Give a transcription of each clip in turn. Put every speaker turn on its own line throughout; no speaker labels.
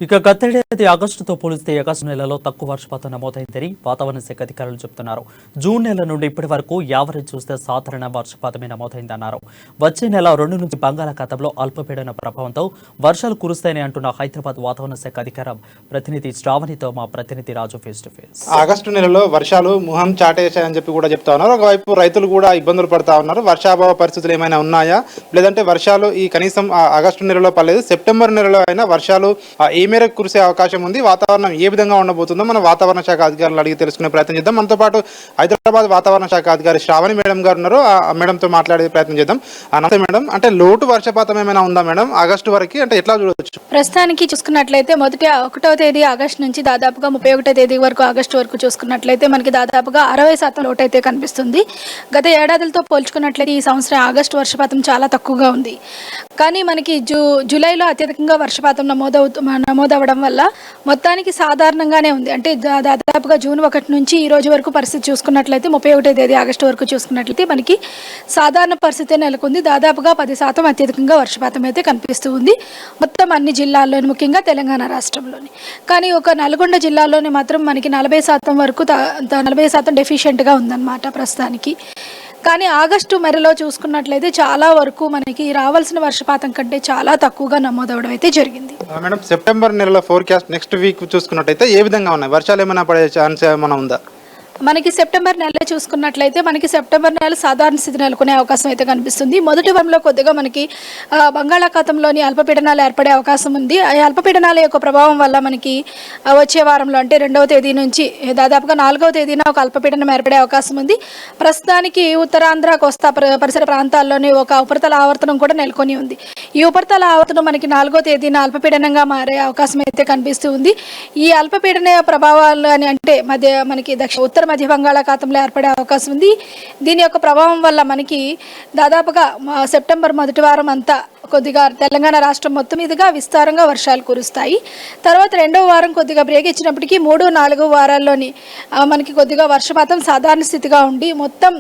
ఇక గతేడాది ఆగస్టుతో పోలిస్తే ఆగస్టు నెలలో తక్కువ వర్షపాతం నమోదైందని వాతావరణ శాఖ అధికారులు చెబుతున్నారు. జూన్ నెల నుండి ఇప్పటి వరకు యావరేజ్ చూస్తే సాధారణ వర్షపాతమే నమోదైందన్నారు. వచ్చే నెల 2 నుంచి బంగాళాఖాతంలో అల్పపీడన ప్రభావంతో వర్షాలు కురుస్తాయని అంటున్న హైదరాబాద్ వాతావరణ శాఖ అధికార ప్రతినిధి శ్రావణితో మా ప్రతినిధి రాజు ఫేస్ టు ఫేస్.
ఆగస్టు నెలలో వర్షాలు ముఖం చాటేశాయని చెప్పి కూడా చెప్తా ఉన్నారు. ఒకవైపు రైతులు కూడా ఇబ్బందులు పడతా ఉన్నారు. వర్షాభావ పరిస్థితులు ఏమైనా ఉన్నాయా, లేదంటే వర్షాలు ఈ కనీసం ఆగస్టు నెలలో పడలేదు, సెప్టెంబర్ నెలలో అయినా వర్షాలు ఏ మేరకు కురిసే అవకాశం ఉంది, వాతావరణం ఏ విధంగా ఉండబోతుందో మన వాతావరణ శాఖ అధికారులు అడిగి తెలుసుకునే ప్రయత్నం చేద్దాం. మనతో పాటు హైదరాబాద్ వాతావరణ శాఖ అధికారి శ్రావణి మేడం గారు ఉన్నారు. ఆ మేడంతో మాట్లాడే ప్రయత్నం చేద్దాం. నమస్తే మేడం, అంటే లోటు వర్షపాతం ఏమైనా ఉందా మేడం ఆగస్టు వరకు, అంటే ఎట్లా చూడవచ్చు?
ప్రస్తుతానికి చూసుకున్నట్లయితే మొదటి 1వ తేదీ ఆగస్టు నుంచి దాదాపుగా 31వ తేదీ వరకు ఆగస్టు వరకు చూసుకున్నట్లయితే మనకి దాదాపుగా 60% లోటు అయితే కనిపిస్తుంది. గత ఏడాదులతో పోల్చుకున్నట్లయితే ఈ సంవత్సరం ఆగస్టు వర్షపాతం చాలా తక్కువగా ఉంది. కానీ మనకి జూలైలో అత్యధికంగా వర్షపాతం నమోదవడం వల్ల మొత్తానికి సాధారణంగానే ఉంది. అంటే దాదాపుగా జూన్ 1 నుంచి ఈ రోజు వరకు పరిస్థితి చూసుకున్నట్లయితే 31వ తేదీ ఆగస్టు వరకు చూసుకున్నట్లయితే మనకి సాధారణ పరిస్థితి నెలకొంది. దాదాపుగా 10% అత్యధికంగా వర్షపాతం అయితే కనిపిస్తూ ఉంది మొత్తం అన్ని జిల్లాల్లోని, ముఖ్యంగా తెలంగాణ రాష్ట్రంలోని. కానీ ఒక నల్గొండ జిల్లాలోని మాత్రం మనకి 40% వరకు 40% డెఫిషియెంట్గా ఉందన్నమాట ప్రస్తుతానికి. కానీ ఆగస్టు మరిలో చూసుకున్నట్లయితే చాలా వరకు మనకి రావాల్సిన వర్షపాతం కంటే చాలా తక్కువగా నమోదవడం అయితే జరిగింది.
మేడం, సెప్టెంబర్ నెలలో ఫోర్కాస్ట్ నెక్స్ట్ వీక్ చూసుకున్నట్టయితే ఏ విధంగా ఉన్నాయి? వర్షాలు ఏమైనా పడే ఛాన్స్ ఏమైనా ఉందా?
మనకి సెప్టెంబర్ నెల చూసుకున్నట్లయితే మనకి సెప్టెంబర్ నెల సాధారణ స్థితి నెలకొనే అవకాశం అయితే కనిపిస్తుంది. మొదటి వారంలో కొద్దిగా మనకి బంగాళాఖాతంలోని అల్పపీడనాలు ఏర్పడే అవకాశం ఉంది. ఆ అల్పపీడనాల యొక్క ప్రభావం వల్ల మనకి వచ్చే వారంలో అంటే 2వ తేదీ నుంచి దాదాపుగా 4వ తేదీన ఒక అల్పపీడనం ఏర్పడే అవకాశం ఉంది. ప్రస్తుతానికి ఉత్తరాంధ్ర కోస్తా పరిసర ప్రాంతాల్లోని ఒక ఉపరితల ఆవర్తనం కూడా నెలకొని ఉంది. ఈ ఉపరితల ఆవర్తనం మనకి 4వ తేదీన అల్పపీడనంగా మారే అవకాశం అయితే కనిపిస్తూ ఉంది. ఈ అల్పపీడన ప్రభావాలు అని అంటే మనకి ఉత్తర మధ్య బంగాళాఖాతంలో ఏర్పడే అవకాశం ఉంది. దీని యొక్క ప్రభావం వల్ల మనకి దాదాపుగా సెప్టెంబర్ మొదటి వారం అంతా కొద్దిగా తెలంగాణ రాష్ట్రం మొత్తం మీదుగా విస్తారంగా వర్షాలు కురుస్తాయి. తర్వాత 2వ వారం కొద్దిగా బ్రేక్ ఇచ్చినప్పటికీ 3, 4 వారాల్లోని మనకి కొద్దిగా వర్షపాతం సాధారణ స్థితిగా ఉండి మొత్తం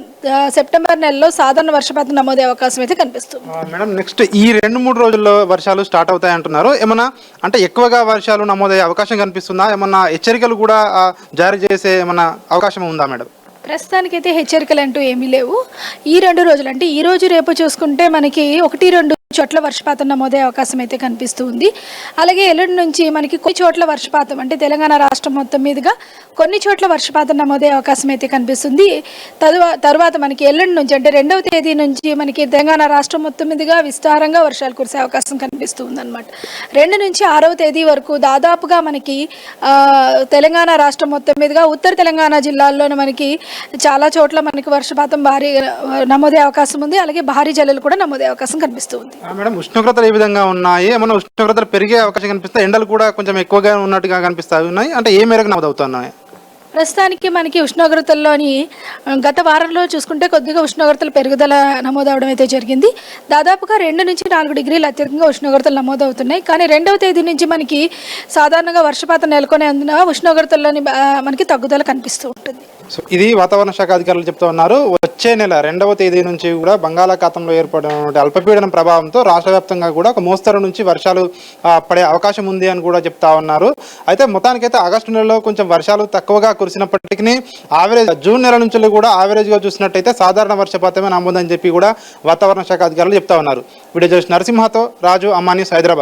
సెప్టెంబర్ నెలలో సాధారణ వర్షపాతం నమోదే అవకాశం అయితే కనిపిస్తుంది.
మేడం, నెక్స్ట్ ఈ 2-3 రోజుల్లో వర్షాలు స్టార్ట్ అవుతాయి అంటున్నారు. ఏమన్నా అంటే ఎక్కువగా వర్షాలు నమోదయ్యే అవకాశం కనిపిస్తుందా? ఏమన్నా హెచ్చరికలు కూడా జారీ చేసే ఏమన్నా అవకాశం ఉందా మేడం?
ప్రస్తుతానికైతే హెచ్చరికలు అంటూ ఏమీ లేవు. ఈ 2 రోజులు అంటే ఈ రోజు రేపు చూసుకుంటే మనకి 1-2 చోట్ల వర్షపాతం నమోదే అవకాశం అయితే కనిపిస్తూ ఉంది. అలాగే ఎల్లుండి నుంచి మనకి కొన్ని చోట్ల వర్షపాతం అంటే తెలంగాణ రాష్ట్రం మొత్తం మీదుగా కొన్ని చోట్ల వర్షపాతం నమోదే అవకాశం అయితే కనిపిస్తుంది. తర్వాత మనకి ఎల్లుండి నుంచి అంటే 2వ తేదీ నుంచి మనకి తెలంగాణ రాష్ట్రం మొత్తం మీదుగా విస్తారంగా వర్షాలు కురిసే అవకాశం కనిపిస్తూ ఉందన్నమాట. 2 నుంచి 6వ తేదీ వరకు దాదాపుగా మనకి తెలంగాణ రాష్ట్రం మొత్తం మీదుగా ఉత్తర తెలంగాణ జిల్లాల్లోనే మనకి చాలా చోట్ల మనకి వర్షపాతం భారీ నమోదే అవకాశం ఉంది. అలాగే భారీ జల్లులు కూడా నమోదే అవకాశం కనిపిస్తూ ఉంది.
మేడం, ఉష్ణోగ్రతలు ఏ విధంగా ఉన్నాయి? ఏమన్నా ఉష్ణోగ్రతలు పెరిగే అవకాశం కనిపిస్తాయి? ఎండలు కూడా కొంచెం ఎక్కువగా ఉన్నట్టుగా కనిపిస్తాయి ఉన్నాయి, అంటే ఏ మేరకు నమోదవుతున్నాయి?
ప్రస్తుతానికి మనకి ఉష్ణోగ్రతల్లోని గత వారంలో చూసుకుంటే కొద్దిగా ఉష్ణోగ్రతలు పెరుగుదల నమోదవడం అయితే జరిగింది. దాదాపుగా 2 నుంచి 4 డిగ్రీలు అత్యధికంగా ఉష్ణోగ్రతలు నమోదవుతున్నాయి. కానీ 2వ తేదీ నుంచి మనకి సాధారణంగా వర్షపాతం నెలకొనేందున ఉష్ణోగ్రతల్లోని మనకి తగ్గుదల కనిపిస్తూ ఉంటుంది.
సో ఇది వాతావరణ శాఖ అధికారులు చెప్తూ ఉన్నారు. వచ్చే నెల 2వ తేదీ నుంచి కూడా బంగాళాఖాతంలో ఏర్పడిన అల్పపీడనం ప్రభావంతో రాష్ట్ర వ్యాప్తంగా కూడా ఒక మోస్తరు నుంచి వర్షాలు పడే అవకాశం ఉంది అని కూడా చెప్తా ఉన్నారు. అయితే మొత్తానికైతే ఆగస్టు నెలలో కొంచెం వర్షాలు తక్కువగా కురిసినప్పటికీ ఆవరేజ్ జూన్ నెల నుంచి కూడా ఆవరేజ్గా చూసినట్టయితే సాధారణ వర్షపాతమే నమోదని చెప్పి కూడా వాతావరణ శాఖ అధికారులు చెప్తా ఉన్నారు. వీడియో జర్నలిస్ట్ నరసింహతో రాజు, అమ్మా న్యూస్, హైదరాబాద్.